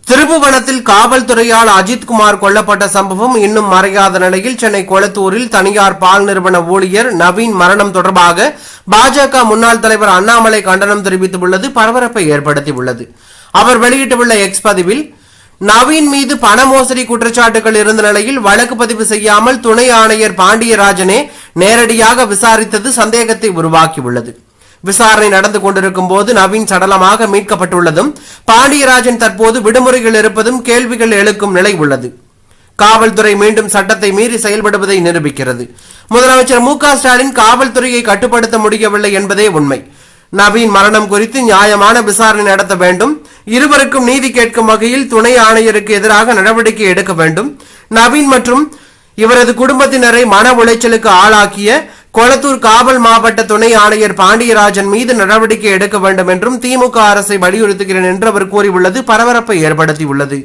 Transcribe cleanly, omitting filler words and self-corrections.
திருப்புவனத்தில் காவல்துறையால் அஜித்குமார் கொல்லப்பட்ட சம்பவம் இன்னும் மறையாத நிலையில் சென்னை கொளத்தூரில் தனியார் பால் நிறுவன ஊழியர் நவீன் மரணம் தொடர்பாக பாஜக முன்னாள் தலைவர் அண்ணாமலை கண்டனம் தெரிவித்துள்ளது பரபரப்பை ஏற்படுத்தியுள்ளது. அவர் வெளியிட்டுள்ள எக்ஸ் பதிவில், நவீன் மீது பண மோசடி குற்றச்சாட்டுகள் இருந்த நிலையில் வழக்கு பதிவு செய்யாமல் துணை ஆணையர் பாண்டியராஜனே நேரடியாக விசாரித்தது சந்தேகத்தை உருவாக்கியுள்ளது. விசாரணை நடந்து கொண்டிருக்கும் போது நவீன் சடலமாக மீட்கப்பட்டுள்ளதும் பாண்டியராஜன் தற்போது விடுமுறையில் இருப்பதும் கேள்விகள் எழுக்கும் நிலை உள்ளது. காவல்துறை மீண்டும் சட்டத்தை மீறி செயல்படுவதை நிரூபிக்கிறது. முதலமைச்சர் மு.க.ஸ்டாலின் காவல்துறையை கட்டுப்படுத்த முடியவில்லை என்பதே உண்மை. நவீன் மரணம் குறித்து நியாயமான விசாரணை நடத்த வேண்டும். இருவருக்கும் நீதி கேட்கும் வகையில் துணை ஆணையருக்கு எதிராக நடவடிக்கை எடுக்க வேண்டும். நவீன் மற்றும் இவரது குடும்பத்தினரை மன உளைச்சலுக்கு ஆளாக்கிய கொளத்தூர் காவல் மாவட்ட துணை ஆணையர் பாண்டியராஜன் மீது நடவடிக்கை எடுக்க வேண்டும் என்றும் திமுக அரசை வலியுறுத்துகிறேன் என்று அவர் கூறியுள்ளது பரபரப்பை ஏற்படுத்தியுள்ளது.